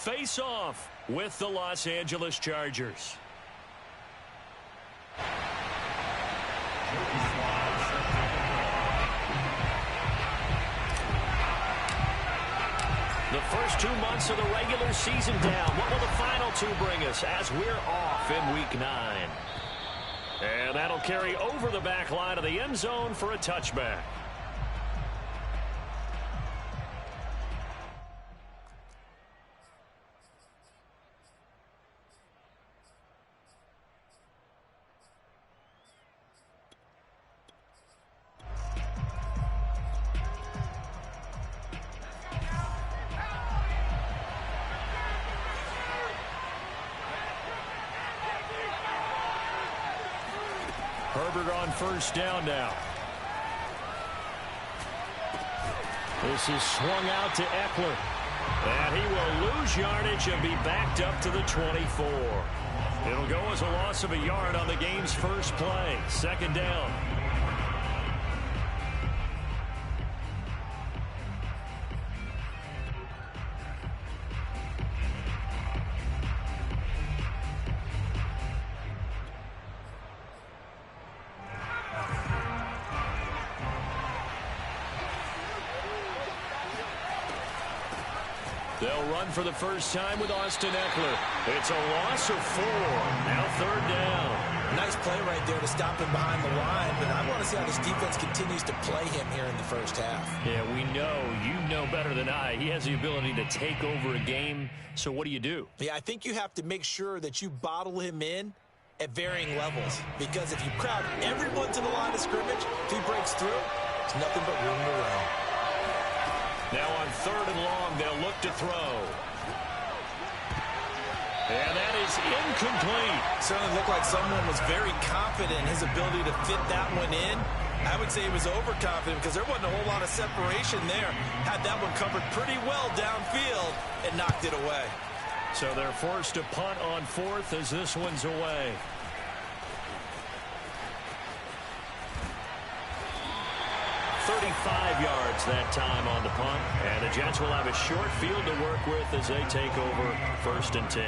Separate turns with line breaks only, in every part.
face off with the Los Angeles Chargers. The first 2 months of the regular season down. What will the final 2 bring us as we're off in Week 9? And that'll carry over the back line of the end zone for a touchback. Herbert on first down now. This is swung out to Eckler. And he will lose yardage and be backed up to the 24. It'll go as a loss of a yard on the game's first play. Second down. They'll run for the first time with Austin Eckler. It's a loss of 4. Now third down.
Nice play right there to stop him behind the line, but I want to see how this defense continues to play him here in the first half.
Yeah, we know. You know better than I. He has the ability to take over a game. So what do you do?
Yeah, I think you have to make sure that you bottle him in at varying levels, because if you crowd everyone to the line of scrimmage, if he breaks through, it's nothing but room to run.
Now on third and long, they'll look to throw. And that is incomplete.
Certainly looked like someone was very confident in his ability to fit that one in. I would say he was overconfident because there wasn't a whole lot of separation there. Had that one covered pretty well downfield and knocked it away.
So they're forced to punt on fourth as this one's away. Yards that time on the punt, and the Jets will have a short field to work with as they take over first and 10.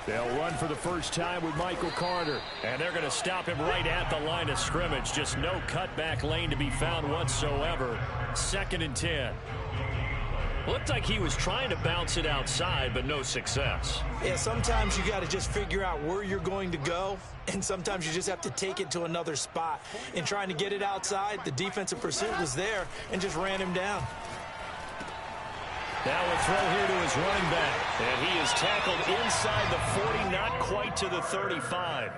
They'll run for the first time with Michael Carter, and they're going to stop him right at the line of scrimmage. Just no cutback lane to be found whatsoever. Second and 10. Looked like he was trying to bounce it outside, but no success.
Yeah, sometimes you got to just figure out where you're going to go, and sometimes you just have to take it to another spot. In trying to get it outside, the defensive pursuit was there and just ran him down.
Now a throw here to his running back, and he is tackled inside the 40, not quite to the 35.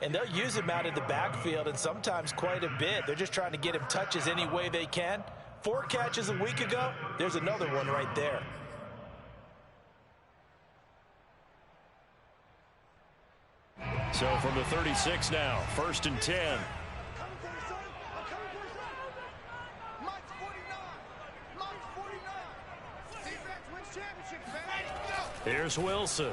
And they'll use him out of the backfield, and sometimes quite a bit. They're just trying to get him touches any way they can. 4 catches a week ago, there's another one right there.
So from the 36 now, first and 10. Here's Wilson.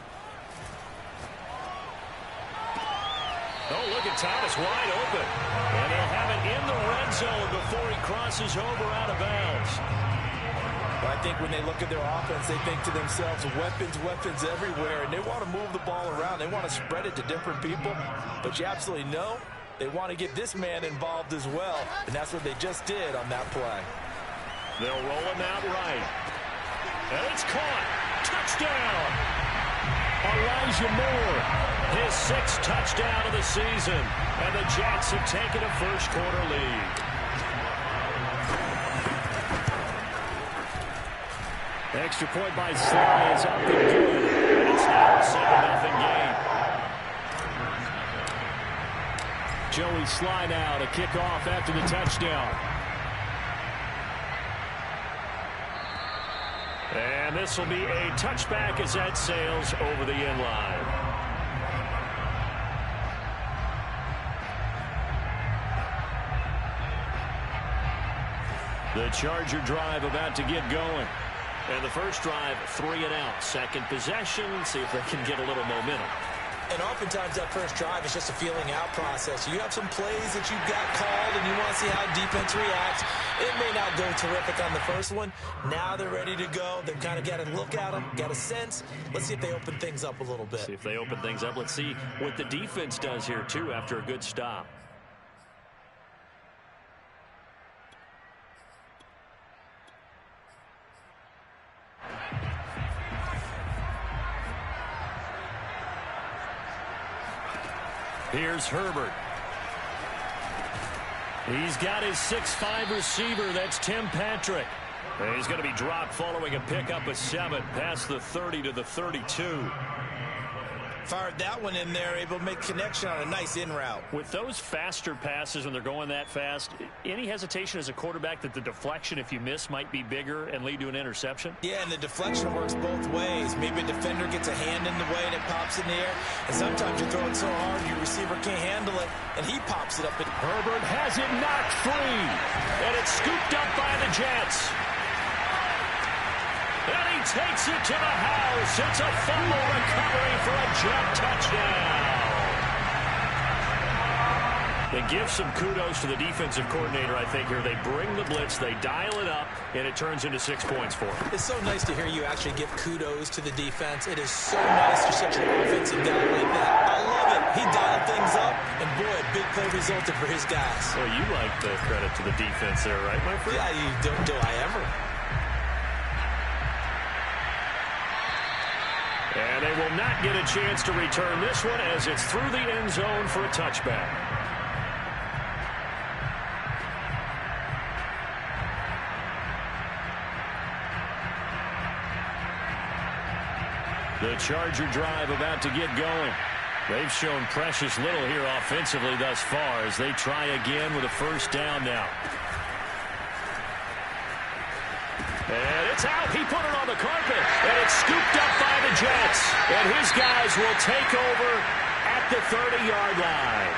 Oh, look at Thomas wide open. And he'll have it in the red zone before he crosses over out of bounds.
Well, I think when they look at their offense, they think to themselves, weapons everywhere, and they want to move the ball around. They want to spread it to different people. But you absolutely know they want to get this man involved as well, and that's what they just did on that play.
They'll roll him out right. And it's caught. Touchdown. Elijah Moore, his 6th touchdown of the season, and the Jets have taken a first-quarter lead. The extra point by Sly is up and good, and it's now a 7-0 game. Joey Sly now to kick off after the touchdown. And this will be a touchback as that sails over the end line. The Charger drive about to get going. And the first drive, 3 and out. Second possession, see if they can get a little momentum.
And oftentimes that first drive is just a feeling out process. You have some plays that you've got called and you want to see how defense reacts. It may not go terrific on the first one. Now they're ready to go. They've kind of got to look at them, got a sense. Let's see if they open things up a little bit.
See if they open things up. Let's see what the defense does here, too, after a good stop. Here's Herbert. He's got his 6'5" receiver. That's Tim Patrick. And he's going to be dropped following a pickup of 7 past the 30 to the 32.
Fired that one in there, able to make connection on a nice in route.
With those faster passes when they're going that fast, any hesitation as a quarterback that the deflection, if you miss, might be bigger and lead to an interception?
Yeah, and the deflection works both ways. Maybe a defender gets a hand in the way and it pops in the air. And sometimes you throw it so hard your receiver can't handle it, and he pops it up.
Herbert has it knocked free, and it's scooped up by the Jets. And he takes it to the house. It's a fumble recovery for a Jet touchdown. They give some kudos to the defensive coordinator, I think, here. They bring the blitz, they dial it up, and it turns into 6 points for them.
It's so nice to hear you actually give kudos to the defense. It is so nice for such an offensive guy like that. I love it. He dialed things up, and boy, a big play resulted for his guys.
Well, you like the credit to the defense there, right, my friend?
Yeah, you don't do I ever.
And they will not get a chance to return this one as it's through the end zone for a touchback. The Charger drive about to get going. They've shown precious little here offensively thus far as they try again with a first down now. And it's out. He put it on the carpet. And it's scooped up by the Jets. And his guys will take over at the 30-yard line.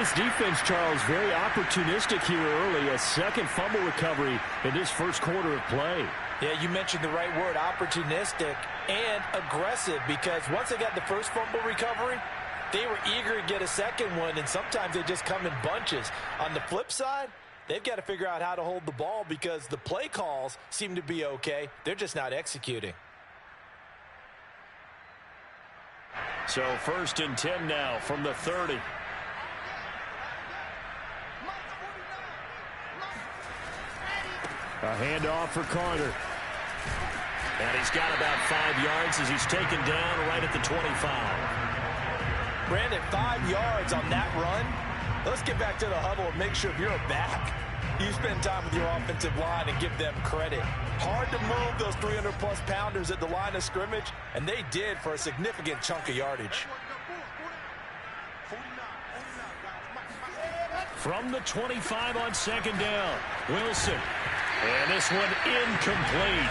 This defense, Charles, very opportunistic here early. A second fumble recovery in this first quarter of play.
Yeah, you mentioned the right word, opportunistic and aggressive, because once they got the first fumble recovery, they were eager to get a second one, and sometimes they just come in bunches. On the flip side, they've got to figure out how to hold the ball because the play calls seem to be okay. They're just not executing.
So 1st and 10 now from the 30. A handoff for Carter. And he's got about 5 yards as he's taken down right at the 25.
Brandon, 5 yards on that run. Let's get back to the huddle and make sure you're back. You spend time with your offensive line and give them credit. Hard to move those 300-plus pounders at the line of scrimmage, and they did for a significant chunk of yardage.
From the 25 on 2nd down, Wilson. And this one incomplete.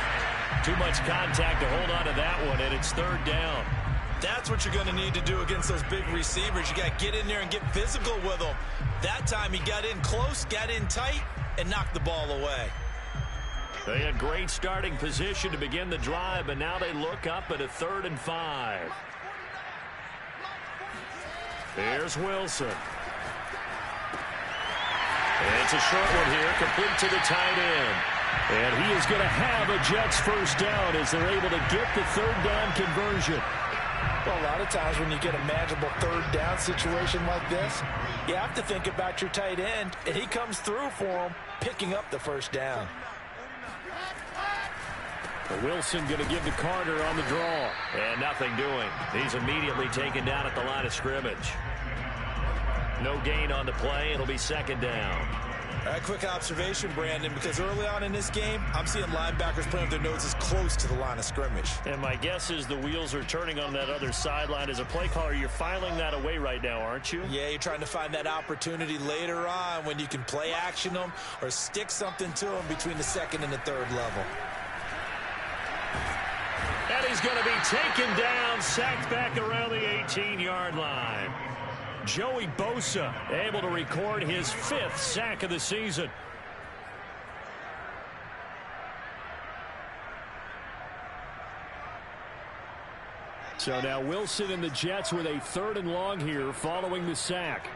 Too much contact to hold on to that one, and it's 3rd down.
That's what you're going to need to do against those big receivers. You got to get in there and get physical with them. That time he got in close, got in tight, and knocked the ball away.
They had great starting position to begin the drive, but now they look up at a 3rd and 5. Here's Wilson. And it's a short one here, complete to the tight end. And he is going to have a Jets first down as they're able to get the 3rd down conversion.
Well, a lot of times when you get a manageable 3rd down situation like this, you have to think about your tight end, and he comes through for him, picking up the first down.
Wilson going to give to Carter on the draw. And nothing doing. He's immediately taken down at the line of scrimmage. No gain on the play. It'll be 2nd down.
All right, quick observation, Brandon, because early on in this game, I'm seeing linebackers playing with their noses close to the line of scrimmage.
And my guess is the wheels are turning on that other sideline. As a play caller, you're filing that away right now, aren't you?
Yeah, you're trying to find that opportunity later on when you can play action them or stick something to them between the 2nd and the 3rd level.
And he's going to be taken down, sacked back around the 18-yard line. Joey Bosa able to record his 5th sack of the season. So now Wilson and the Jets with a 3rd and long here following the sack.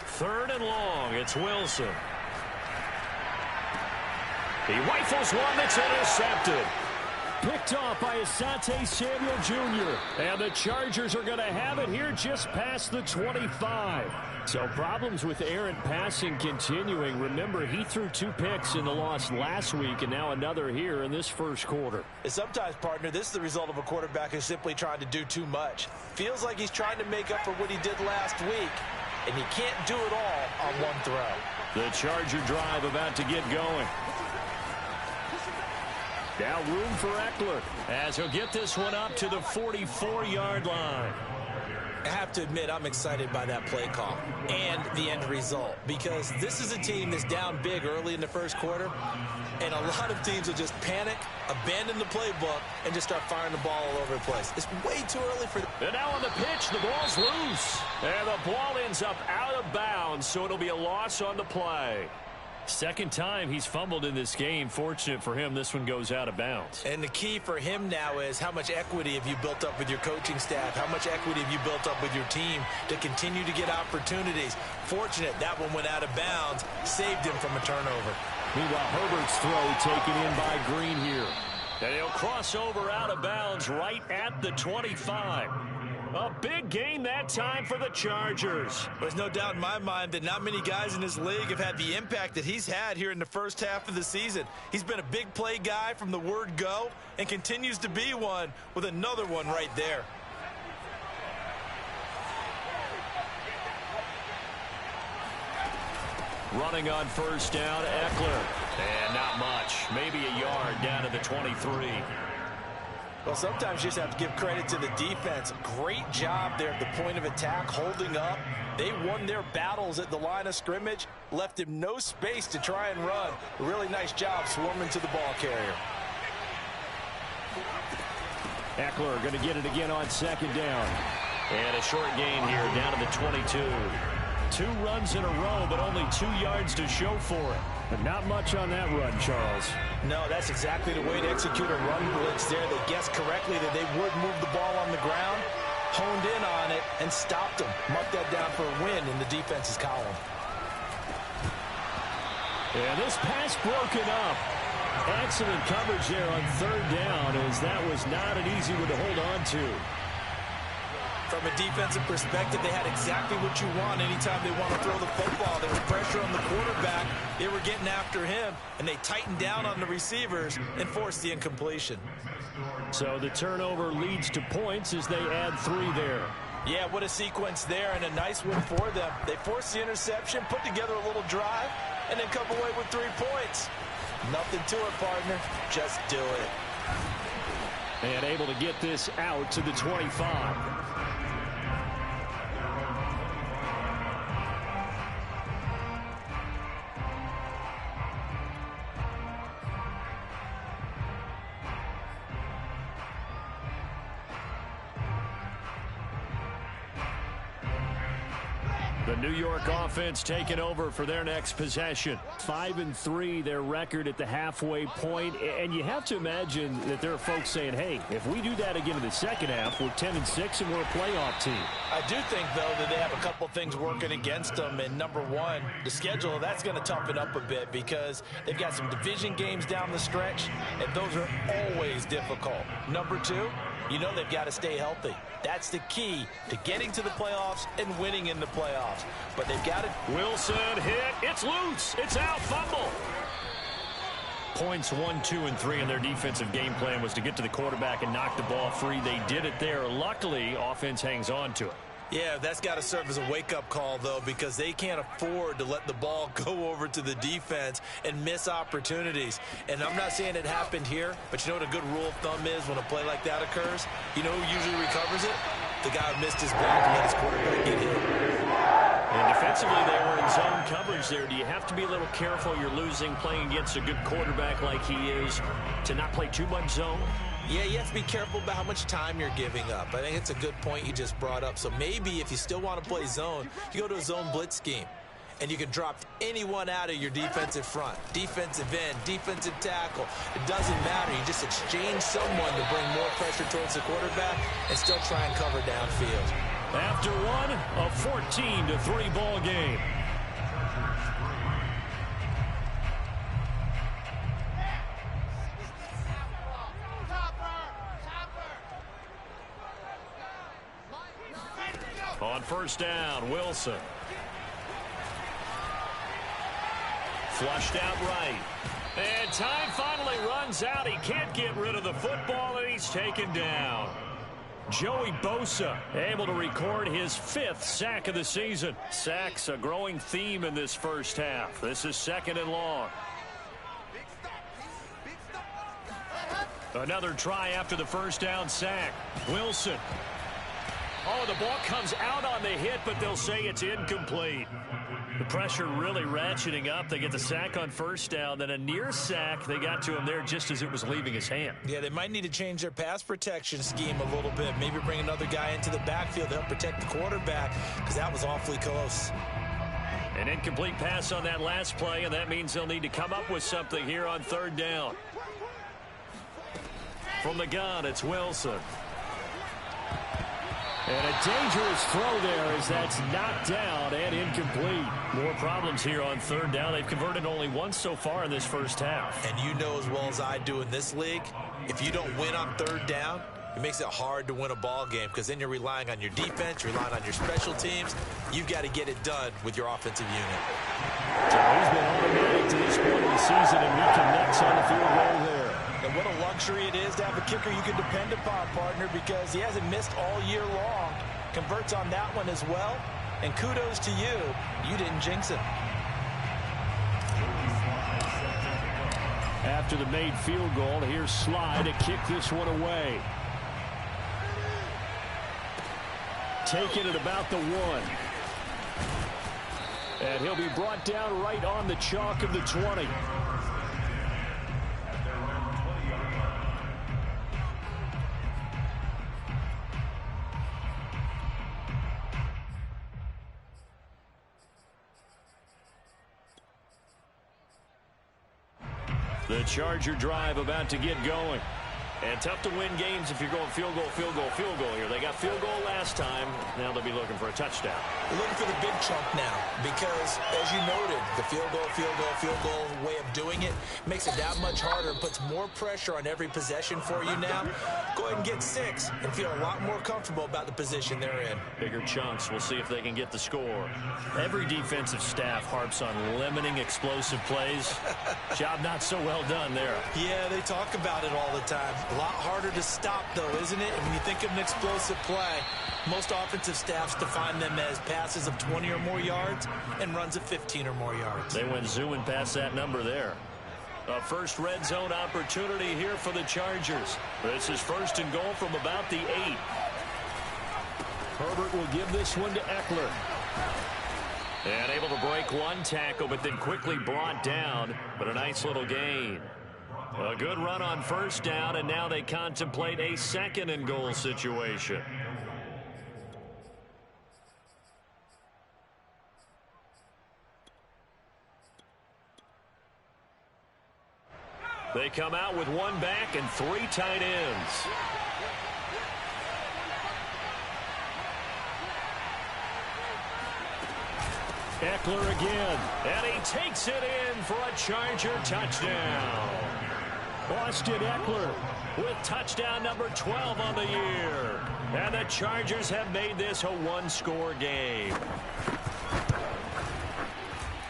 Third and long, it's Wilson. He rifles one that's intercepted. Picked off by Asante Samuel Jr. And the Chargers are going to have it here just past the 25. So problems with errant passing continuing. Remember, he threw 2 picks in the loss last week and now another here in this first quarter.
And sometimes, partner, this is the result of a quarterback who's simply trying to do too much. Feels like he's trying to make up for what he did last week, and he can't do it all on one throw.
The Charger drive about to get going. Now room for Eckler as he'll get this one up to the 44-yard line.
I have to admit, I'm excited by that play call and the end result, because this is a team that's down big early in the first quarter, and a lot of teams will just panic, abandon the playbook, and just start firing the ball all over the place. It's way too early for them.
And now on the pitch, the ball's loose. And the ball ends up out of bounds, so it'll be a loss on the play. Second time he's fumbled in this game. Fortunate for him, this one goes out of bounds.
And the key for him now is how much equity have you built up with your coaching staff? How much equity have you built up with your team to continue to get opportunities? Fortunate that one went out of bounds, saved him from a turnover.
Meanwhile, Herbert's throw taken in by Green here. And he'll cross over out of bounds right at the 25. A big gain that time for the Chargers.
There's no doubt in my mind that not many guys in this league have had the impact that he's had here in the first half of the season. He's been a big play guy from the word go and continues to be one with another one right there.
Running on first down, Eckler. And not much. Maybe a yard down to the 23.
Well, sometimes you just have to give credit to the defense. Great job there at the point of attack, holding up. They won their battles at the line of scrimmage, left him no space to try and run. A really nice job swarming to the ball carrier.
Eckler going to get it again on second down. And a short gain here down to the 22. 2 runs in a row, but only 2 yards to show for it. But not much on that run, Charles.
No, that's exactly the way to execute a run blitz there. They guessed correctly that they would move the ball on the ground, honed in on it, and stopped them. Marked that down for a win in the defense's column.
And this pass broken up. Excellent coverage there on third down, as that was not an easy one to hold on to.
From a defensive perspective, they had exactly what you want anytime they want to throw the football. There was pressure on the quarterback. They were getting after him, and they tightened down on the receivers and forced the incompletion.
So the turnover leads to points as they add 3 there.
Yeah, what a sequence there, and a nice win for them. They forced the interception, put together a little drive, and then come away with 3 points. Nothing to it, partner. Just do it.
And able to get this out to the 25. The New York offense taking over for their next possession. 5-3 their record at the halfway point. And you have to imagine that there are folks saying, hey, if we do that again in the second half, we're 10-6 and we're a playoff team.
I do think, though, that they have a couple things working against them. And number one, the schedule, that's going to toughen up a bit because they've got some division games down the stretch, and those are always difficult. Number two, you know they've got to stay healthy. That's the key to getting to the playoffs and winning in the playoffs. But they've got to...
Wilson hit. It's loose. It's out. Fumble. Points 1, 2, and 3 in their defensive game plan was to get to the quarterback and knock the ball free. They did it there. Luckily, offense hangs on to it.
Yeah, that's got to serve as a wake-up call, though, because they can't afford to let the ball go over to the defense and miss opportunities. And I'm not saying it happened here, but you know what a good rule of thumb is when a play like that occurs? You know who usually recovers it? The guy who missed his block and let his quarterback get hit.
And defensively, they were in zone coverage there. Do you have to be a little careful? You're losing, playing against a good quarterback like he is, to not play too much zone?
Yeah, you have to be careful about how much time you're giving up. I think it's a good point you just brought up. So maybe if you still want to play zone, you go to a zone blitz scheme. and you can drop anyone out of your defensive front. Defensive end, defensive tackle. It doesn't matter. You just exchange someone to bring more pressure towards the quarterback and still try and cover downfield.
After one, a 14-3 ball game. On first down, Wilson. Flushed out right. And time finally runs out. He can't get rid of the football, and he's taken down. Joey Bosa able to record his 5th sack of the season. Sacks a growing theme in this first half. This is 2nd and long. Another try after the first down sack. Wilson. Oh, the ball comes out on the hit, but they'll say it's incomplete. The pressure really ratcheting up. They get the sack on first down, then a near sack. They got to him there just as it was leaving his hand.
Yeah, they might need to change their pass protection scheme a little bit. Maybe bring another guy into the backfield to help protect the quarterback, because that was awfully close.
An incomplete pass on that last play, and that means they'll need to come up with something here on 3rd down. From the gun, it's Wilson. And a dangerous throw there as that's knocked down and incomplete. More problems here on 3rd down. They've converted only once so far in this first half.
And you know as well as I do in this league, if you don't win on 3rd down, it makes it hard to win a ball game, because then you're relying on your defense, you're relying on your special teams. You've got to get it done with your offensive unit.
So he's been automatic to this point of the season, and he connects on the field goal there.
And what a luxury it is to have a kicker you can depend upon, partner, because he hasn't missed all year long. Converts on that one as well. And kudos to you. You didn't jinx him.
After the made field goal, here's Sly to kick this one away. Taking it about the 1. And he'll be brought down right on the chalk of the 20. The Charger drive about to get going. And tough to win games if you're going field goal, field goal, field goal here. They got field goal last time. Now they'll be looking for a touchdown.
They're looking for the big chunk now because, as you noted, the field goal way of doing it makes it that much harder and puts more pressure on every possession for you now. Go ahead and get 6 and feel a lot more comfortable about the position they're in.
Bigger chunks. We'll see if they can get the score. Every defensive staff harps on limiting explosive plays. Job not so well done there.
Yeah, they talk about it all the time. A lot harder to stop, though, isn't it? And when you think of an explosive play, most offensive staffs define them as passes of 20 or more yards and runs of 15 or more yards.
They went zooming past that number there. A first red zone opportunity here for the Chargers. This is 1st and goal from about the 8. Herbert will give this one to Eckler. And able to break one tackle, but then quickly brought down. But a nice little gain. A good run on first down, and now they contemplate a 2nd and goal situation. They come out with 1 back and 3 tight ends. Eckler again, and he takes it in for a Charger touchdown. Austin Eckler with touchdown number 12 on the year. And the Chargers have made this a 1-score game.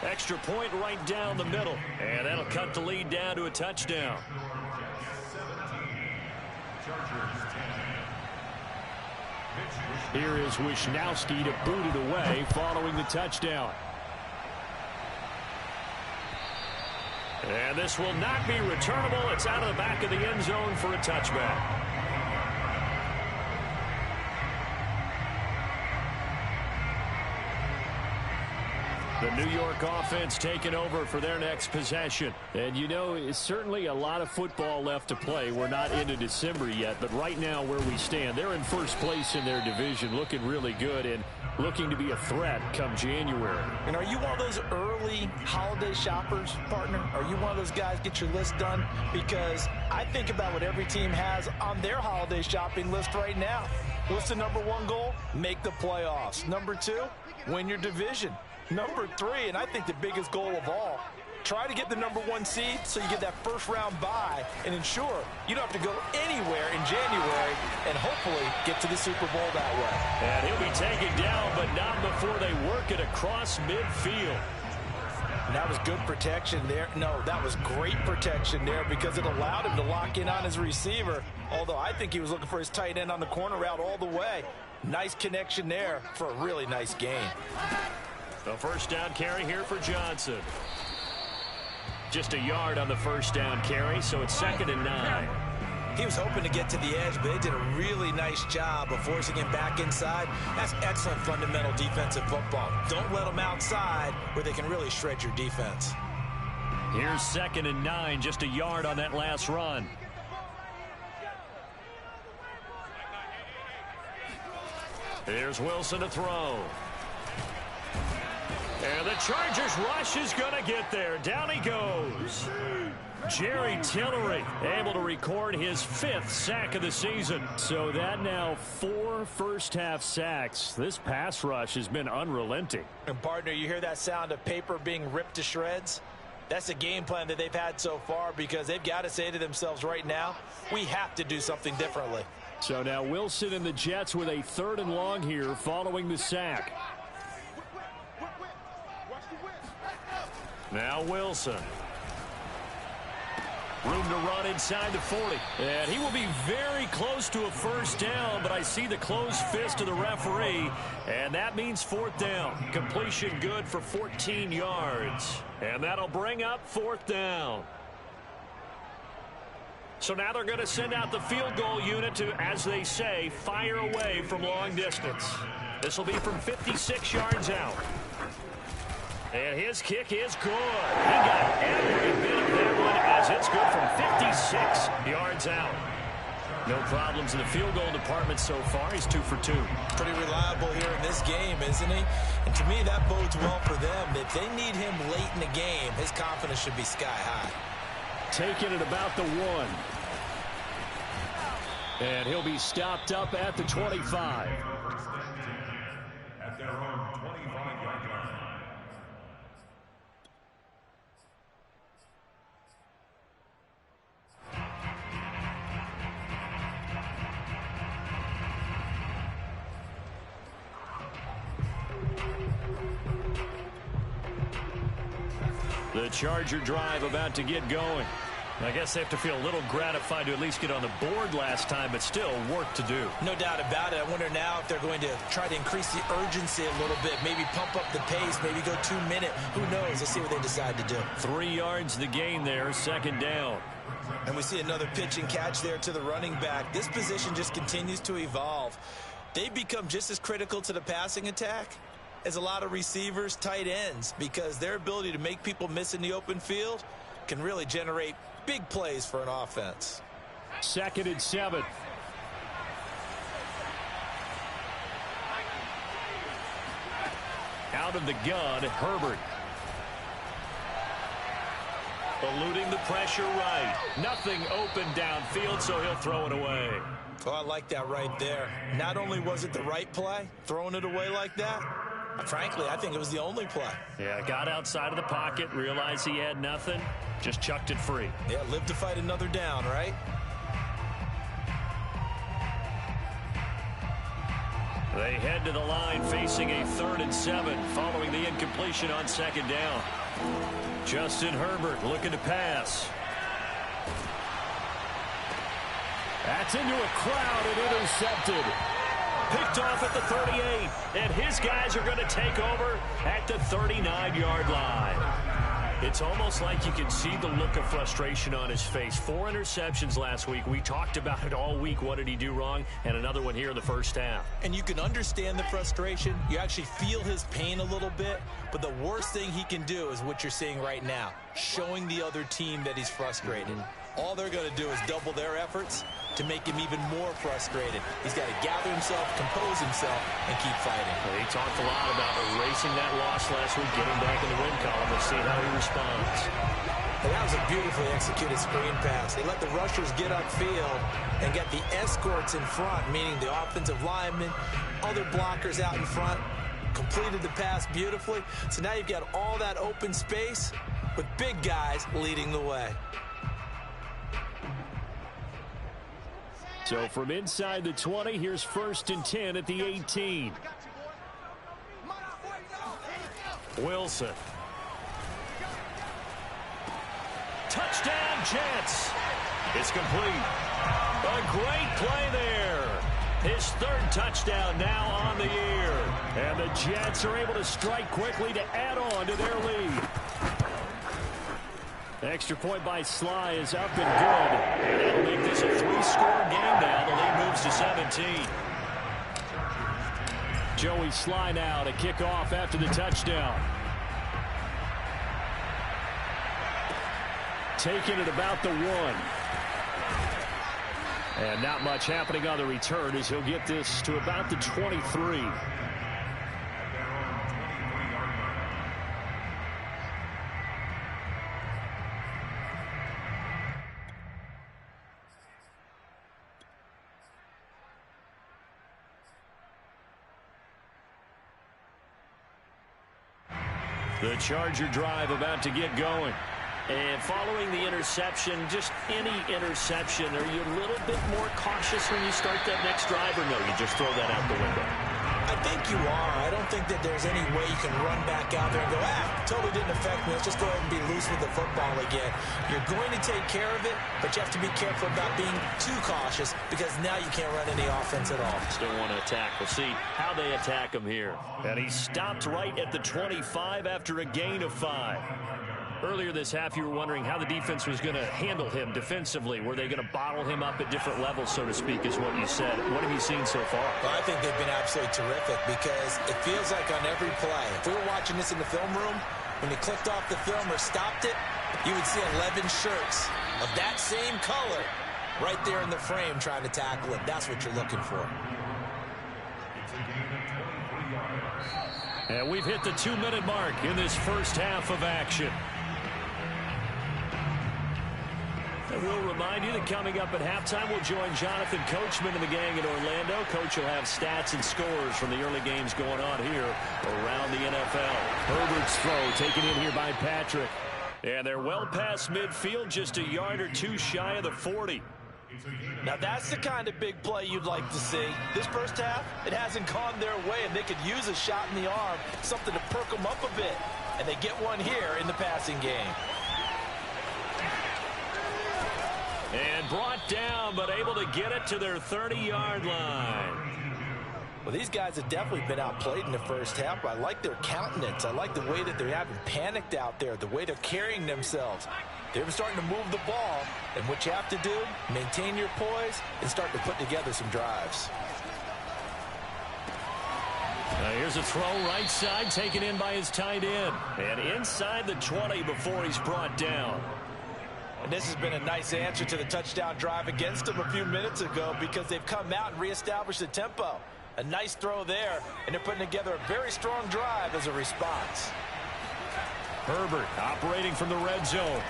Extra point right down the middle. And that'll cut the lead down to a touchdown. Here is Wisnowski to boot it away following the touchdown. And this will not be returnable. It's out of the back of the end zone for a touchback. The New York offense taking over for their next possession. And, you know, it's certainly a lot of football left to play. We're not into December yet, but right now where we stand, they're in first place in their division, looking really good and looking to be a threat come January.
And are you one of those early holiday shoppers, partner? Are you one of those guys get your list done? Because I think about what every team has on their holiday shopping list right now. What's the number one goal? Make the playoffs. Number two, win your division. Number three, and I think the biggest goal of all, try to get the number one seed so you get that first round bye and ensure you don't have to go anywhere in January and hopefully get to the Super Bowl that way.
And he'll be taken down, but not before they work it across midfield.
And that was good protection there. No, that was great protection there because it allowed him to lock in on his receiver, although I think he was looking for his tight end on the corner route all the way. Nice connection there for a really nice gain.
A first down carry here for Johnson. Just a yard on the first down carry, so it's 2nd and 9.
He was hoping to get to the edge, but they did a really nice job of forcing him back inside. That's excellent fundamental defensive football. Don't let them outside where they can really shred your defense.
Here's 2nd and 9, just a yard on that last run. Here's Wilson to throw. And the Chargers rush is going to get there. Down he goes. Jerry Tillery able to record his 5th sack of the season. So that now 4 first-half sacks. This pass rush has been unrelenting.
And, partner, you hear that sound of paper being ripped to shreds? That's a game plan that they've had so far because they've got to say to themselves right now, we have to do something differently.
So now Wilson and the Jets with a 3rd and long here following the sack. Now Wilson. Room to run inside the 40. And he will be very close to a first down, but I see the closed fist of the referee, and that means 4th down. Completion good for 14 yards. And that'll bring up 4th down. So now they're going to send out the field goal unit to, as they say, fire away from long distance. This will be from 56 yards out. And his kick is good. He got every bit of that one as it's good from 56 yards out. No problems in the field goal department so far. He's 2 for 2.
Pretty reliable here in this game, isn't he? And to me, that bodes well for them. If they need him late in the game, his confidence should be sky high.
Taking it about the 1. And he'll be stopped up at the 25.
At their own 25-yard line.
The Charger drive about to get going. I guess they have to feel a little gratified to at least get on the board last time, but still work to do.
No doubt about it. I wonder now if they're going to try to increase the urgency a little bit, maybe pump up the pace, maybe go 2-minute. Who knows? Let's see what they decide to do.
3 yards the gain there, 2nd down.
And we see another pitch and catch there to the running back. This position just continues to evolve. They become just as critical to the passing attack as a lot of receivers, tight ends, because their ability to make people miss in the open field can really generate big plays for an offense.
2nd and 7. Out of the gun, Herbert. Eluding the pressure right. Nothing open downfield, so he'll throw it away.
Oh, I like that right there. Not only was it the right play, throwing it away like that, frankly, I think it was the only play.
Yeah, got outside of the pocket, realized he had nothing, just chucked it free.
Yeah, live to fight another down, right?
They head to the line facing a 3rd and 7 following the incompletion on 2nd down. Justin Herbert looking to pass. That's into a crowd and intercepted. Picked off at the 38, and his guys are going to take over at the 39-yard line. It's almost like you can see the look of frustration on his face. 4 interceptions last week. We talked about it all week. What did he do wrong? And another one here in the first half.
And you can understand the frustration. You actually feel his pain a little bit. But the worst thing he can do is what you're seeing right now, showing the other team that he's frustrated. All they're going to do is double their efforts to make him even more frustrated. He's got to gather himself, compose himself, and keep fighting.
Well, he talked a lot about erasing that loss last week, getting back in the win column. We'll see how he responds.
And that was a beautifully executed screen pass. They let the rushers get upfield and get the escorts in front, meaning the offensive linemen, other blockers out in front, completed the pass beautifully. So now you've got all that open space with big guys leading the way.
So from inside the 20, here's 1st and 10 at the 18. Wilson. Touchdown, Jets. It's complete. A great play there. His 3rd touchdown now on the year. And the Jets are able to strike quickly to add on to their lead. Extra point by Sly is up and good. And that'll make this a 3-score game now. The lead moves to 17. Joey Sly now to kick off after the touchdown. Taking it about the 1. And not much happening on the return as he'll get this to about the 23. The Charger drive about to get going. And following the interception, just any interception, are you a little bit more cautious when you start that next drive, or no, you just throw that out the window?
I think you are. I don't think that there's any way you can run back out there and go, totally didn't affect me. Let's just go ahead and be loose with the football again. You're going to take care of it, but you have to be careful about being too cautious because now you can't run any offense at all.
Still want to attack. We'll see how they attack him here. And he stopped right at the 25 after a gain of 5. Earlier this half, you were wondering how the defense was going to handle him defensively. Were they going to bottle him up at different levels, so to speak, is what you said. What have you seen so far?
Well, I think they've been absolutely terrific because it feels like on every play, if we were watching this in the film room, when he clicked off the film or stopped it, you would see 11 shirts of that same color right there in the frame trying to tackle him. That's what you're looking for.
And we've hit the 2-minute mark in this first half of action. And we'll remind you that coming up at halftime, we'll join Jonathan Coachman and the gang in Orlando. Coach will have stats and scores from the early games going on here around the NFL. Herbert's throw taken in here by Patrick. And they're well past midfield, just a yard or 2 shy of the 40.
Now that's the kind of big play you'd like to see. This first half, it hasn't gone their way, and they could use a shot in the arm, something to perk them up a bit. And they get one here in the passing game.
And brought down, but able to get it to their 30-yard line.
Well, these guys have definitely been outplayed in the first half. I like their countenance. I like the way that they're having panicked out there, the way they're carrying themselves. They're starting to move the ball, and what you have to do, maintain your poise and start to put together some drives.
Now here's a throw right side, taken in by his tight end. And inside the 20 before he's brought down.
And this has been a nice answer to the touchdown drive against them a few minutes ago because they've come out and reestablished the tempo. A nice throw there, and they're putting together a very strong drive as a response.
Herbert operating from the red zone.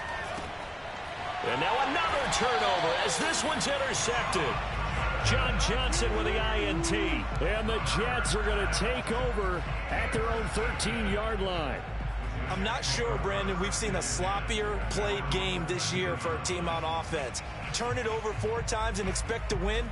And now another turnover as this one's intercepted. John Johnson with the INT. And the Jets are going to take over at their own 13-yard line.
I'm not sure, Brandon, we've seen a sloppier played game this year for a team on offense. Turn it over 4 times and expect to win?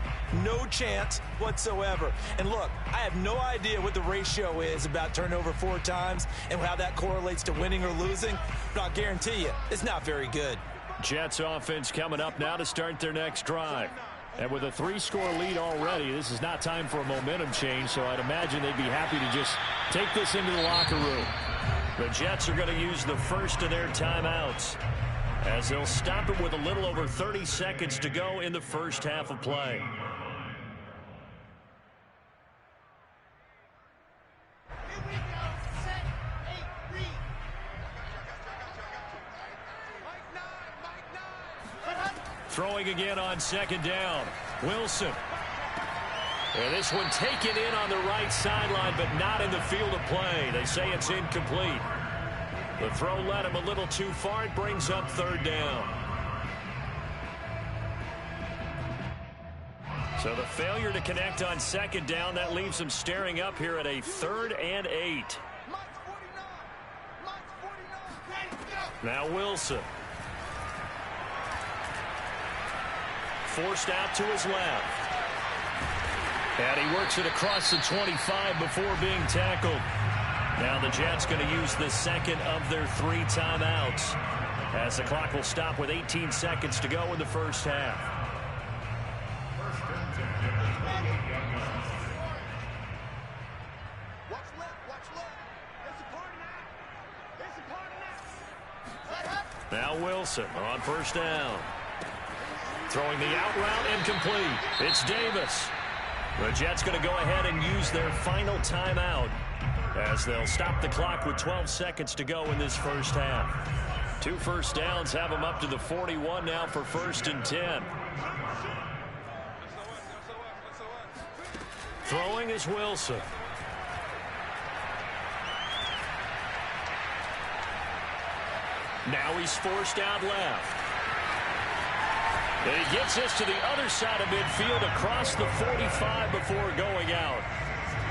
No chance whatsoever. And look, I have no idea what the ratio is about turnover 4 times and how that correlates to winning or losing, but I'll guarantee you, it's not very good.
Jets offense coming up now to start their next drive. And with a 3-score lead already, this is not time for a momentum change, so I'd imagine they'd be happy to just take this into the locker room. The Jets are going to use the first of their timeouts, as they'll stop it with a little over 30 seconds to go in the first half of play. Throwing again on second down. Wilson. And this one taken in on the right sideline, but not in the field of play. They say it's incomplete. The throw led him a little too far. It brings up third down. So the failure to connect on second down, that leaves him staring up here at a 3rd and 8. Now Wilson. Forced out to his left. And he works it across the 25 before being tackled. Now the Jets going to use the second of their 3 timeouts, as the clock will stop with 18 seconds to go in the first half. Now Wilson on first down. Throwing the out route, incomplete. It's Davis. The Jets going to go ahead and use their final timeout, as they'll stop the clock with 12 seconds to go in this first half. 2 first downs have them up to the 41 now for 1st and 10. Throwing is Wilson. Now he's forced out left. And he gets this to the other side of midfield across the 45 before going out.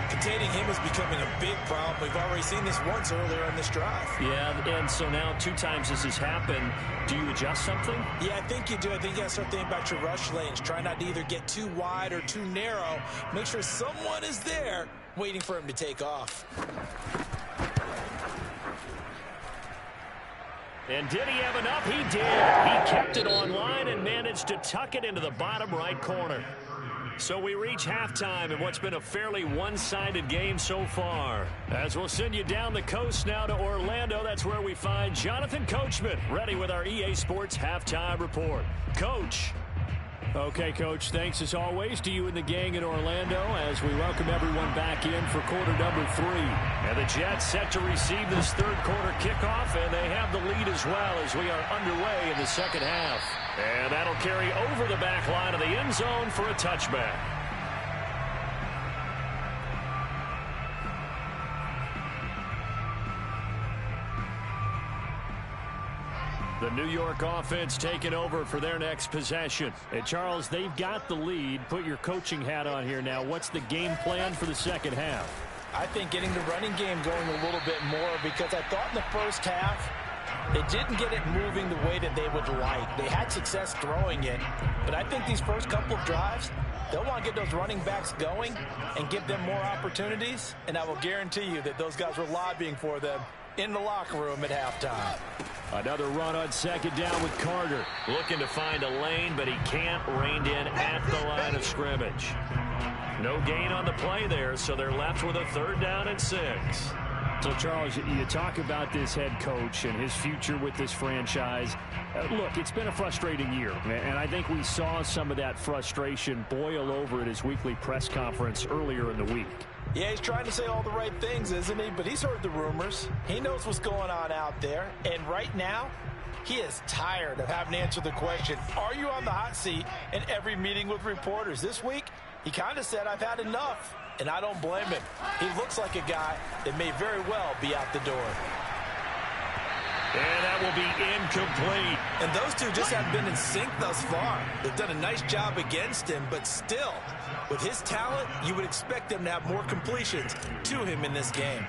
Containing him is becoming a big problem. We've already seen this once earlier in this drive.
Yeah, and so now 2 times this has happened. Do you adjust something?
Yeah, I think you do. I think you got to start thinking about your rush lanes. Try not to either get too wide or too narrow. Make sure someone is there waiting for him to take off.
And did he have enough? He did. He kept it online and managed to tuck it into the bottom right corner. So we reach halftime in what's been a fairly one-sided game so far. As we'll send you down the coast now to Orlando, that's where we find Jonathan Coachman, ready with our EA Sports Halftime Report. Coach.
Okay, Coach, thanks as always to you and the gang in Orlando as we welcome everyone back in for quarter number 3.
And the Jets set to receive this 3rd quarter kickoff, and they have the lead as well as we are underway in the second half. And that'll carry over the back line of the end zone for a touchback. The New York offense taking over for their next possession.
And Charles, they've got the lead. Put your coaching hat on here now. What's the game plan for the second half?
I think getting the running game going a little bit more, because I thought in the first half they didn't get it moving the way that they would like. They had success throwing it, but I think these first couple of drives, they'll want to get those running backs going and give them more opportunities, and I will guarantee you that those guys were lobbying for them in the locker room at halftime.
Another run on second down with Carter. Looking to find a lane, but he can't. Reined in at the line of scrimmage. No gain on the play there, so they're left with a 3rd down and 6.
So, Charles, you talk about this head coach and his future with this franchise. Look, it's been a frustrating year, and I think we saw some of that frustration boil over at his weekly press conference earlier in the week.
Yeah, he's trying to say all the right things, isn't he? But he's heard the rumors. He knows what's going on out there. And right now, he is tired of having to answer the question, are you on the hot seat, in every meeting with reporters. This week, he kind of said, I've had enough. And I don't blame him. He looks like a guy that may very well be out the door.
And that will be incomplete.
And those two just haven't been in sync thus far. They've done a nice job against him, but still, with his talent, you would expect them to have more completions to him in this game.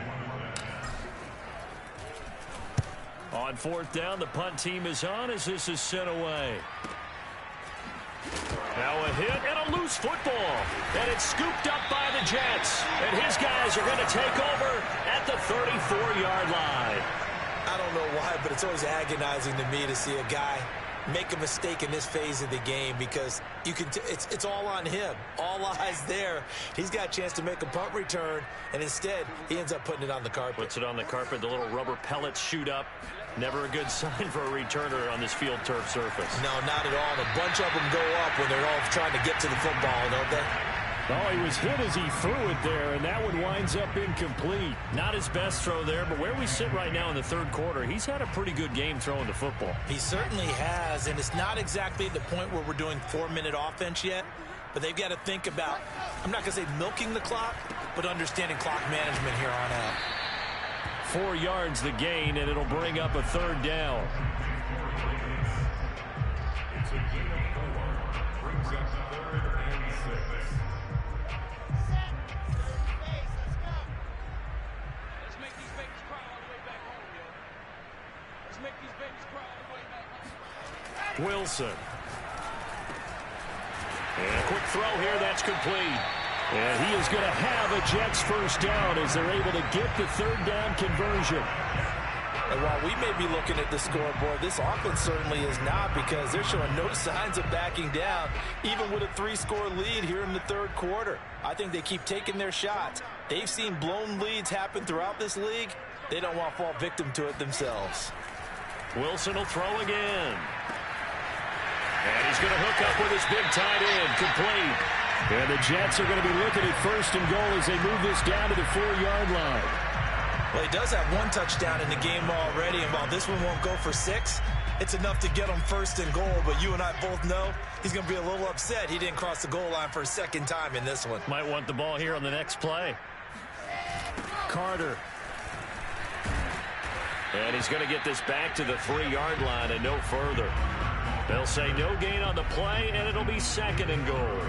On 4th down, the punt team is on as this is sent away. Now a hit and a loose football. And it's scooped up by the Jets. And his guys are going to take over at the 34-yard line.
I don't know why, but it's always agonizing to me to see a guy make a mistake in this phase of the game because you can. It's all on him. All eyes there. He's got a chance to make a punt return, and instead he ends up putting it on the carpet.
Puts it on the carpet. The little rubber pellets shoot up. Never a good sign for a returner on this field turf surface.
No, not at all. And a bunch of them go up when they're all trying to get to the football, don't they?
Oh, he was hit as he threw it there, and that one winds up incomplete.
Not his best throw there, but where we sit right now in the third quarter, he's had a pretty good game throwing the football.
He certainly has, and it's not exactly at the point where we're doing 4-minute offense yet, but they've got to think about, I'm not going to say milking the clock, but understanding clock management here on out.
4 yards the gain, and it'll bring up a third down.
It's a gain of 4. Brings up 3rd and 6.
Wilson. And a quick throw here, that's complete.
And he is going to have a Jets first down as they're able to get the third down conversion.
And while we may be looking at the scoreboard, this offense certainly is not, because they're showing no signs of backing down, even with a 3-score lead here in the third quarter. I think they keep taking their shots. They've seen blown leads happen throughout this league. They don't want to fall victim to it themselves.
Wilson will throw again. And he's going to hook up with his big tight end, complete.
And the Jets are going to be looking at 1st and goal as they move this down to the 4-yard line.
Well, he does have 1 touchdown in the game already, and while this one won't go for 6, it's enough to get him 1st and goal. But you and I both know he's going to be a little upset he didn't cross the goal line for a second time in this one.
Might want the ball here on the next play. Carter. And he's going to get this back to the 3-yard line and no further. They'll say no gain on the play, and it'll be 2nd and goal.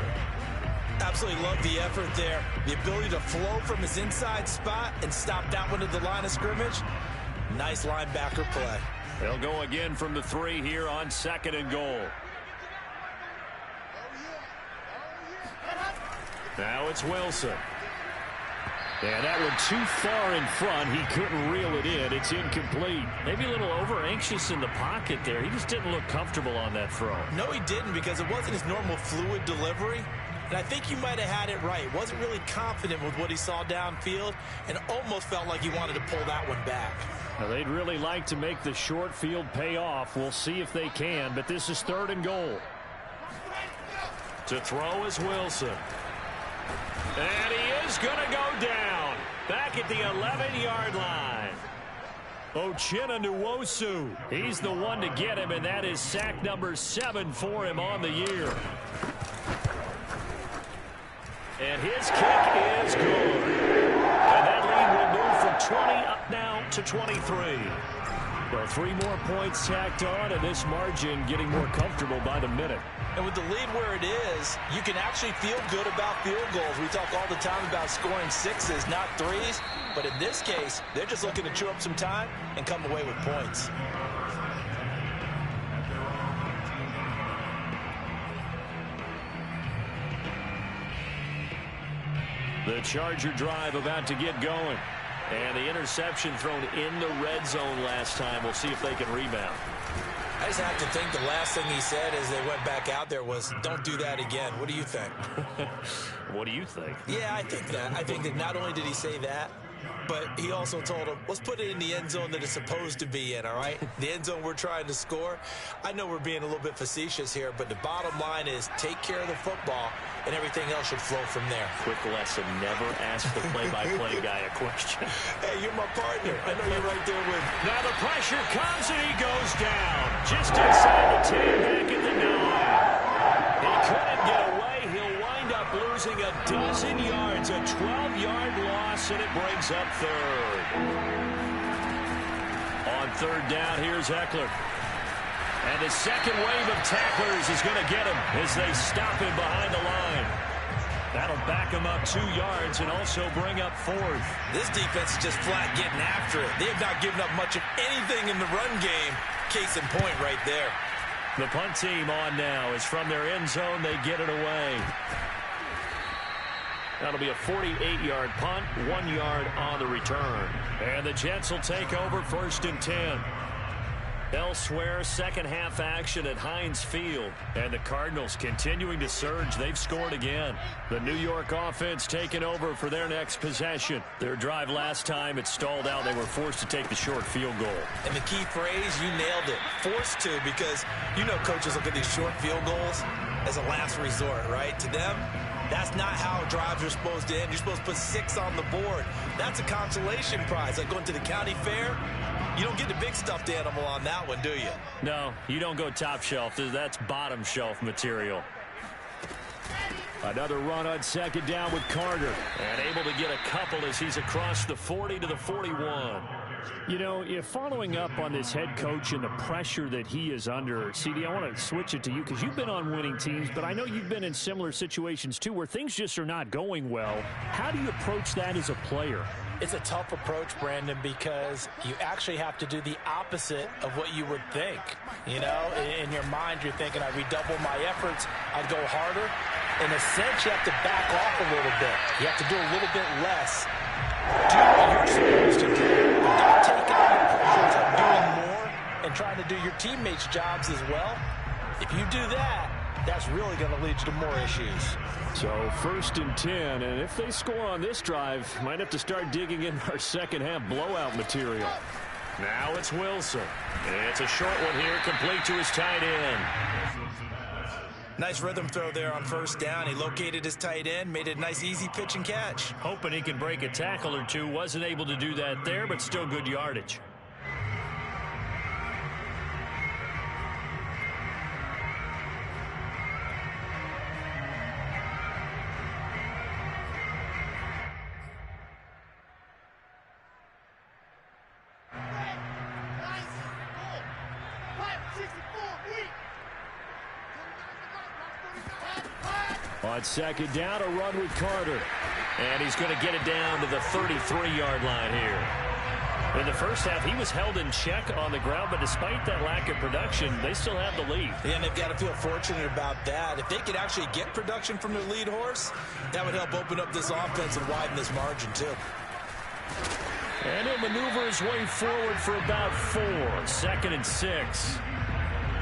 Absolutely love the effort there. The ability to flow from his inside spot and stop that one at the line of scrimmage. Nice linebacker play.
They'll go again from the 3 here on 2nd and goal. Now it's Wilson. And that one too far in front. He couldn't reel it in. It's incomplete. Maybe a little over-anxious in the pocket there. He just didn't look comfortable on that throw.
No, he didn't, because it wasn't his normal fluid delivery. And I think you might have had it right. Wasn't really confident with what he saw downfield and almost felt like he wanted to pull that one back.
Now, they'd really like to make the short field pay off. We'll see if they can, but this is 3rd and goal.
To throw is Wilson. And he is going to go down. Back at the 11-yard line. Uchenna Nwosu. He's the one to get him, and that is sack number 7 for him on the year. And his kick is good. And that lead will move from 20 up now to 23. Well, 3 more points tacked on, and this margin getting more comfortable by the minute.
And with the lead where it is, you can actually feel good about field goals. We talk all the time about scoring 6s, not 3s. But in this case, they're just looking to chew up some time and come away with points.
The Charger drive about to get going. And the interception thrown in the red zone last time. We'll see if they can rebound.
I just have to think the last thing he said as they went back out there was, don't do that again. What do you think?
What do you think?
Yeah, I think that. I think that not only did he say that, but he also told him, let's put it in the end zone that it's supposed to be in, all right? The end zone we're trying to score. I know we're being a little bit facetious here, but the bottom line is take care of the football, and everything else should flow from there.
Quick lesson, never ask the play-by-play guy a question.
Hey, you're my partner. I know you're right there with me.
Now the pressure comes, and he goes down. Just inside the 10, back at the 9. He couldn't get away. He'll wind up losing a dozen yards, a 12-yard loss, and it brings up 3rd. On 3rd down, here's Eckler. And the second wave of tacklers is going to get him as they stop him behind the line. That'll back him up 2 yards and also bring up 4th.
This defense is just flat getting after it. They have not given up much of anything in the run game. Case in point right there.
The punt team on now is from their end zone. They get it away. That'll be a 48-yard punt, 1 yard on the return. And the Jets will take over 1st and 10. Elsewhere, second half action at Heinz Field. And the Cardinals continuing to surge. They've scored again. The New York offense taking over for their next possession. Their drive last time, it stalled out. They were forced to take the short field goal.
And the key phrase, you nailed it. Forced to, because you know coaches look at these short field goals as a last resort, right? To them, that's not how drives are supposed to end. You're supposed to put 6 on the board. That's a consolation prize. Like going to the county fair, you don't get the big stuffed animal on that one, do you?
No, you don't go top shelf. That's bottom shelf material.
Another run on second down with Carter.
And able to get a couple as he's across the 40 to the 41.
You know, if following up on this head coach and the pressure that he is under, CD, I want to switch it to you because you've been on winning teams, but I know you've been in similar situations too where things just are not going well. How do you approach that as a player?
It's a tough approach, Brandon, because you actually have to do the opposite of what you would think. You know, in your mind, you're thinking, I'd redouble my efforts, I'd go harder. In a sense, you have to back off a little bit. You have to do a little bit less. Do what you're supposed to do. Don't take on the pressures of doing more and trying to do your teammates' jobs as well. If you do that, that's really going to lead you to more issues.
So 1st and 10, and if they score on this drive, might have to start digging in our second half blowout material.
Now it's Wilson. It's a short one here, complete to his tight end.
Nice rhythm throw there on first down. He located his tight end, made it a nice easy pitch and catch.
Hoping he can break a tackle or two. Wasn't able to do that there, but still good yardage.
On second down, a run with Carter.
And he's going to get it down to the 33-yard line here. In the first half, he was held in check on the ground, but despite that lack of production, they still have the lead.
Yeah, and they've got to feel fortunate about that. If they could actually get production from their lead horse, that would help open up this offense and widen this margin, too.
And he'll maneuver his way forward for about 4. 2nd and 6.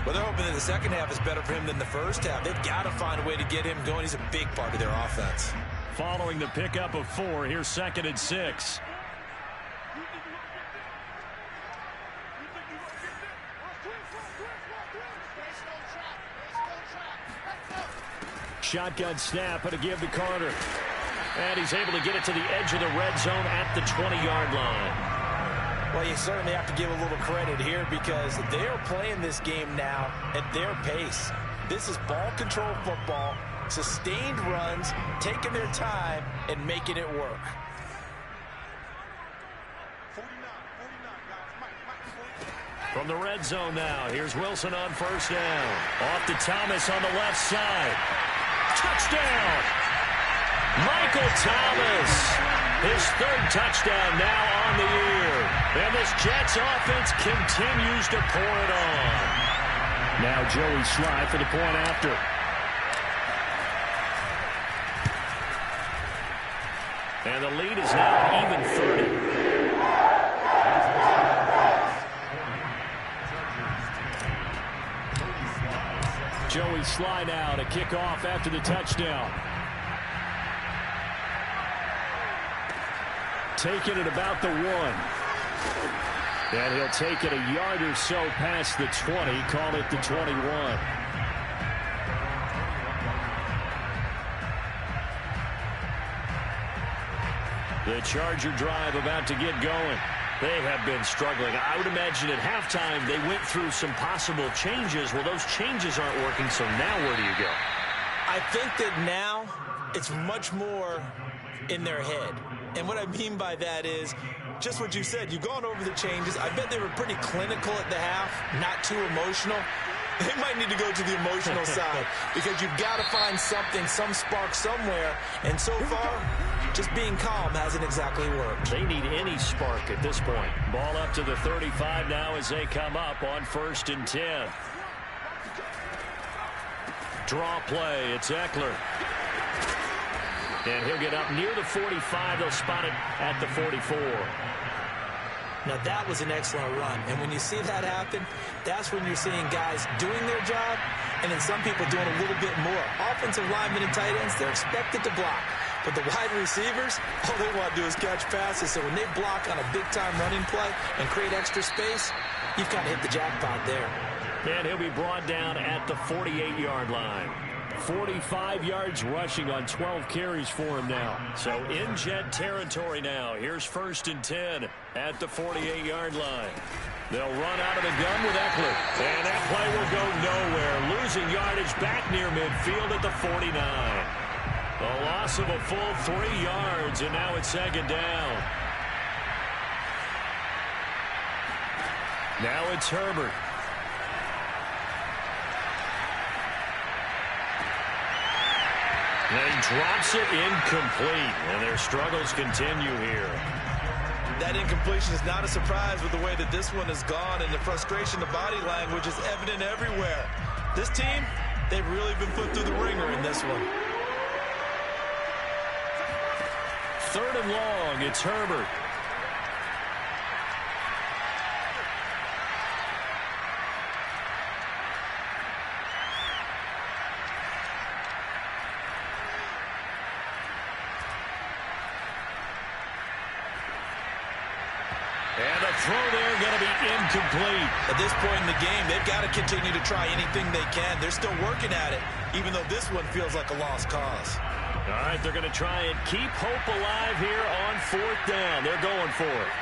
Well, they're hoping that the second half is better for him than the first half. They've got to find a way to get him going. He's a big part of their offense.
Following the pickup of 4, here's 2nd and 6.
Shotgun snap and a give to Carter.
And he's able to get it to the edge of the red zone at the 20-yard line.
Well, you certainly have to give a little credit here because they are playing this game now at their pace. This is ball control football, sustained runs, taking their time, and making it work.
From the red zone now, here's Wilson on first down. Off to Thomas on the left side. Touchdown! Michael Thomas, his 3rd touchdown now on the year. And this Jets offense continues to pour it on.
Now Joey Sly for the point after.
And the lead is now even 30.
Joey Sly now to kick off after the touchdown. Taking it about the 1. And he'll take it a yard or so past the 20. Call it the 21.
The Charger drive about to get going. They have been struggling. I would imagine at halftime they went through some possible changes. Well, those changes aren't working, so now where do you go?
I think that now it's much more in their head. And what I mean by that is just what you said. You've gone over the changes. I bet they were pretty clinical at the half, not too emotional. They might need to go to the emotional side because you've got to find something, some spark somewhere. And so far, just being calm hasn't exactly worked.
They need any spark at this point. Ball up to the 35 now as they come up on 1st and 10. Draw play. It's Eckler. And he'll get up near the 45. They'll spot it at the 44.
Now, that was an excellent run. And when you see that happen, that's when you're seeing guys doing their job and then some people doing a little bit more. Offensive linemen and tight ends, they're expected to block. But the wide receivers, all they want to do is catch passes. So when they block on a big-time running play and create extra space, you've kind of hit the jackpot there.
And he'll be brought down at the 48-yard line. 45 yards rushing on 12 carries for him now. So in Jet territory now. Here's 1st and 10 at the 48-yard line. They'll run out of the gun with Eckler. And that play will go nowhere. Losing yardage back near midfield at the 49. The loss of a full 3 yards, and now it's 2nd down. Now it's Herbert. And he drops it incomplete, and their struggles continue here.
That incompletion is not a surprise with the way that this one has gone, and the frustration, the body language is evident everywhere. This team, they've really been put through the ringer in this one.
3rd and long, it's Herbert. And the throw there going to be incomplete.
At this point in the game, they've got to continue to try anything they can. They're still working at it, even though this one feels like a lost cause.
All right, they're going to try and keep hope alive here on 4th down. They're going for it.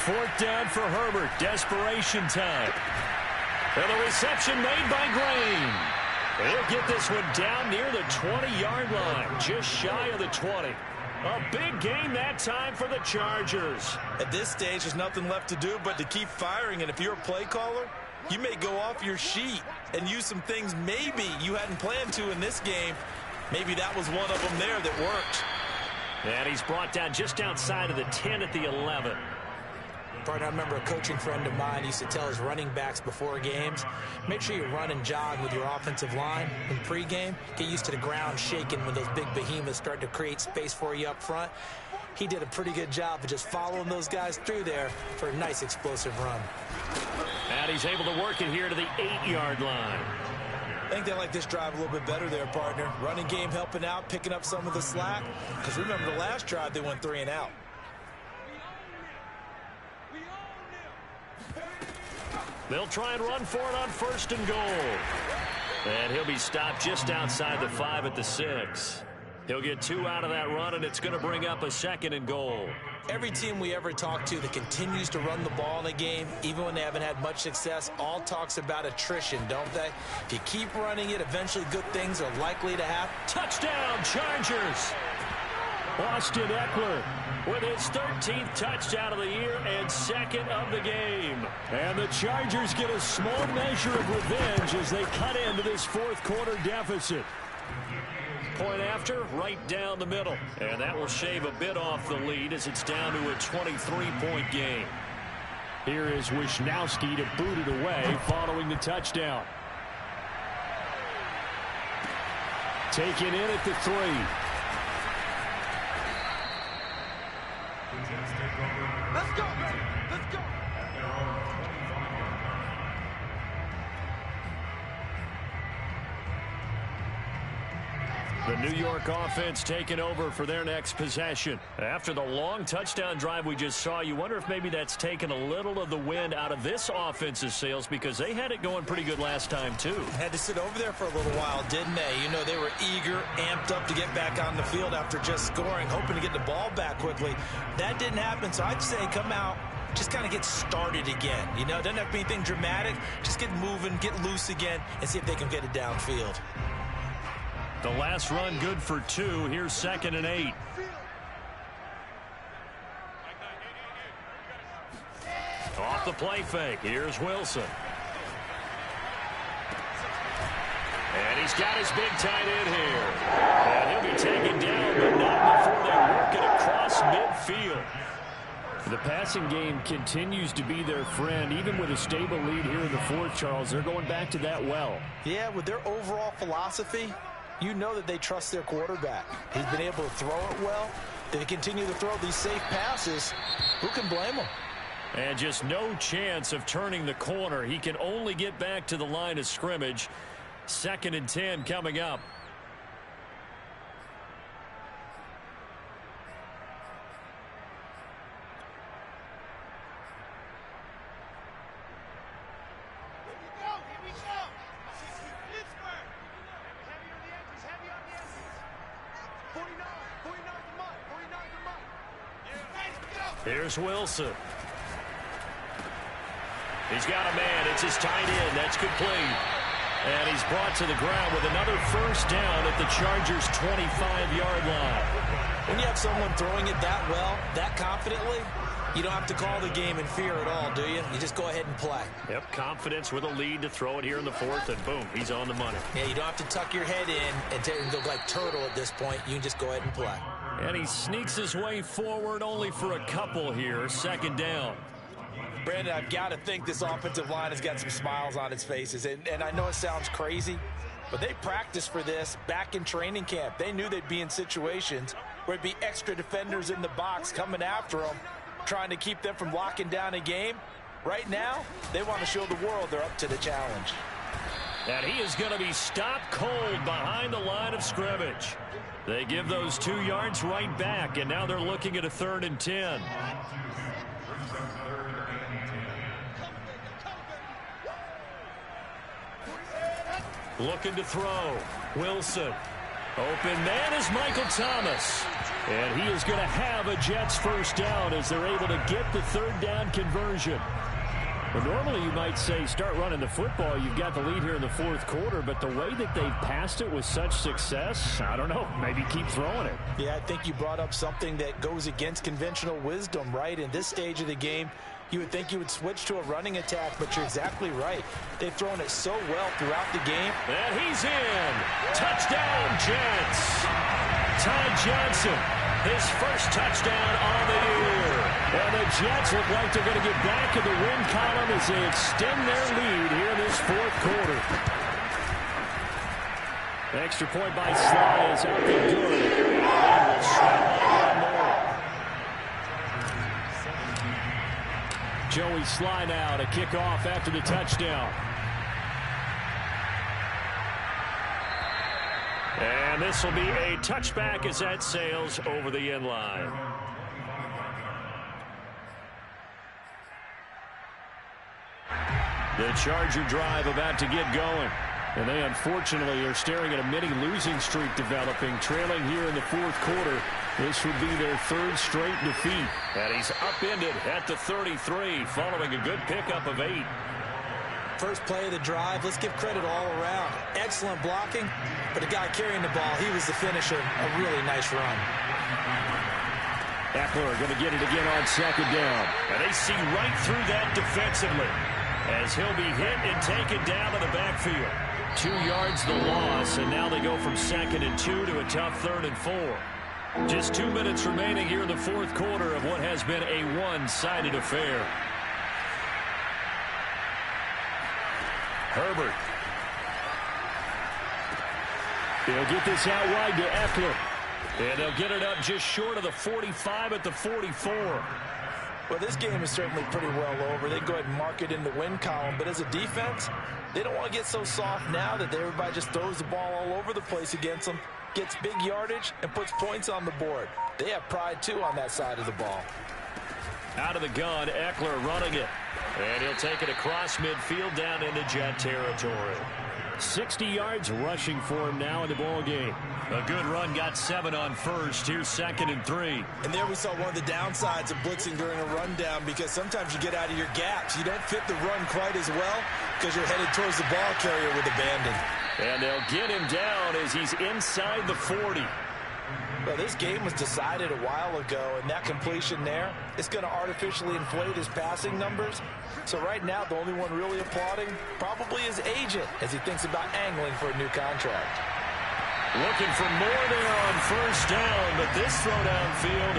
4th down for Herbert. Desperation time. And the reception made by Green. He'll get this one down near the 20-yard line, just shy of the 20. A big game that time for the Chargers.
At this stage, there's nothing left to do but to keep firing. And if you're a play caller, you may go off your sheet and use some things maybe you hadn't planned to in this game. Maybe that was one of them there that worked.
And he's brought down just outside of the 10 at the 11.
Partner, I remember a coaching friend of mine used to tell his running backs before games, make sure you run and jog with your offensive line in pregame. Get used to the ground shaking when those big behemoths start to create space for you up front. He did a pretty good job of just following those guys through there for a nice explosive run.
And he's able to work it here to the 8-yard line.
I think they like this drive a little bit better there, partner. Running game helping out, picking up some of the slack. Because remember the last drive, they went 3 and out.
They'll try and run for it on 1st and goal. And he'll be stopped just outside the 5 at the 6. He'll get 2 out of that run, and it's going to bring up a 2nd and goal.
Every team we ever talk to that continues to run the ball in a game, even when they haven't had much success, all talks about attrition, don't they? If you keep running it, eventually good things are likely to happen.
Touchdown, Chargers! Austin Eckler with his 13th touchdown of the year and 2nd of the game. And the Chargers get a small measure of revenge as they cut into this 4th quarter deficit. Point after, right down the middle. And that will shave a bit off the lead as it's down to a 23-point game. Here is Wisnowski to boot it away following the touchdown. Taken in at the 3.
Let's go, baby. Let's go.
The New York offense taking over for their next possession. After the long touchdown drive we just saw, you wonder if maybe that's taken a little of the wind out of this offense's sails because they had it going pretty good last time, too.
Had to sit over there for a little while, didn't they? You know, they were eager, amped up to get back on the field after just scoring, hoping to get the ball back quickly. That didn't happen, so I'd say come out, just kind of get started again. You know, doesn't have to be anything dramatic. Just get moving, get loose again, and see if they can get it downfield.
The last run good for 2. Here's 2nd and 8. Off the play fake. Here's Wilson. And he's got his big tight end here. And he'll be taken down, but not before they work it across midfield. The passing game continues to be their friend. Even with a stable lead here in the 4th, Charles, they're going back to that well.
Yeah, with their overall philosophy, you know that they trust their quarterback. He's been able to throw it well. they continue to throw these safe passes, who can blame them?
And just no chance of turning the corner. He can only get back to the line of scrimmage. 2nd and 10 coming up. Here's Wilson. He's got a man. It's his tight end. That's complete. And he's brought to the ground with another first down at the Chargers' 25-yard line.
When you have someone throwing it that well, that confidently, you don't have to call the game in fear at all, do you? You just go ahead and play.
Yep, confidence with a lead to throw it here in the 4th, and boom, he's on the money.
Yeah, you don't have to tuck your head in and go like turtle at this point. You can just go ahead and play.
And he sneaks his way forward only for a couple here. 2nd down.
Brandon, I've got to think this offensive line has got some smiles on its faces. And I know it sounds crazy, but they practiced for this back in training camp. They knew they'd be in situations where it'd be extra defenders in the box coming after them, trying to keep them from locking down a game. Right now, they want to show the world they're up to the challenge.
And he is going to be stopped cold behind the line of scrimmage. They give those 2 yards right back, and now they're looking at a 3rd and 10. Looking to throw. Wilson. Open man is Michael Thomas. And he is going to have a Jets first down as they're able to get the 3rd down conversion. Well, normally you might say start running the football. You've got the lead here in the 4th quarter, but the way that they've passed it with such success, I don't know, maybe keep throwing it.
Yeah, I think you brought up something that goes against conventional wisdom, right? In this stage of the game, you would think you would switch to a running attack, but you're exactly right. They've thrown it so well throughout the game.
And he's in. Touchdown, Jets. Ty Johnson, his first touchdown on the year. And the Jets look like they're going to get back in the win column as they extend their lead here in this 4th quarter. Extra point by Sly is out there good. Joey Sly now to kick off after the touchdown. And this will be a touchback as that sails over the end line. The Charger drive about to get going. And they unfortunately are staring at a mini losing streak developing, trailing here in the 4th quarter. This would be their 3rd straight defeat. And he's upended at the 33 following a good pickup of 8.
First play of the drive, let's give credit all around. Excellent blocking, but the guy carrying the ball, he was the finisher. A really nice run.
Eckler going to get it again on 2nd down. And they see right through that defensively as he'll be hit and taken down in the backfield. 2 yards the loss, and now they go from 2nd and 2 to a tough 3rd and 4. Just 2 minutes remaining here in the 4th quarter of what has been a one-sided affair. Herbert. He'll get this out wide to Eckler. And they'll get it up just short of the 45 at the 44.
Well, this game is certainly pretty well over. They go ahead and mark it in the win column. But as a defense, they don't want to get so soft now that everybody just throws the ball all over the place against them, gets big yardage, and puts points on the board. They have pride, too, on that side of the ball.
Out of the gun, Eckler running it. And he'll take it across midfield down into Jet territory. 60 yards rushing for him now in the ball game. A good run, got 7 on first. Here's 2nd and 3.
And there we saw one of the downsides of blitzing during a rundown, because sometimes you get out of your gaps. You don't fit the run quite as well because you're headed towards the ball carrier with abandon.
And they'll get him down as he's inside the 40.
Well, this game was decided a while ago, and that completion there is going to artificially inflate his passing numbers. So right now, the only one really applauding probably his agent as he thinks about angling for a new contract.
Looking for more there on first down, but this throw downfield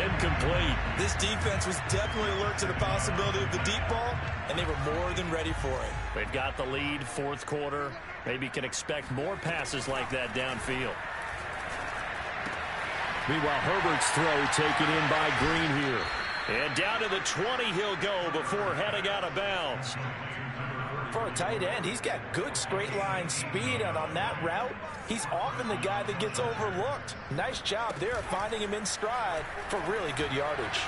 incomplete.
This defense was definitely alert to the possibility of the deep ball, and they were more than ready for it.
They've got the lead, 4th quarter. Maybe can expect more passes like that downfield. Meanwhile, Herbert's throw taken in by Green here. And down to the 20 he'll go before heading out of bounds.
For a tight end, he's got good straight line speed, and on that route, he's often the guy that gets overlooked. Nice job there of finding him in stride for really good yardage.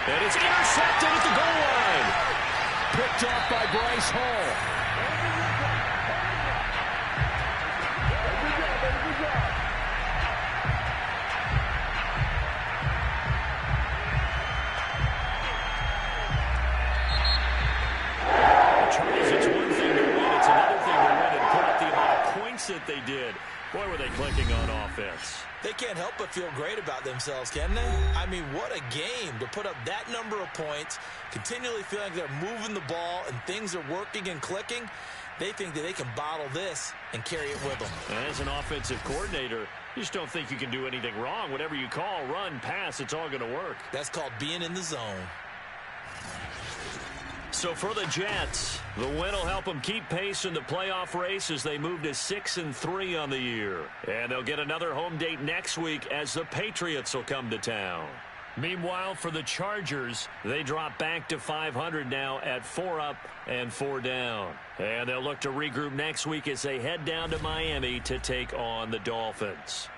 And it's intercepted at the goal line. Picked off by Bryce Hall. That they did. Boy, were they clicking on offense.
They can't help but feel great about themselves, can they? I mean, what a game to put up that number of points, continually feeling they're moving the ball and things are working and clicking. They think that they can bottle this and carry it with them.
And as an offensive coordinator, you just don't think you can do anything wrong. Whatever you call, run, pass, it's all going to work.
That's called being in the zone.
So for the Jets, the win will help them keep pace in the playoff race as they move to 6-3 on the year. And they'll get another home date next week as the Patriots will come to town. Meanwhile, for the Chargers, they drop back to 500 now at 4 up and 4 down. And they'll look to regroup next week as they head down to Miami to take on the Dolphins.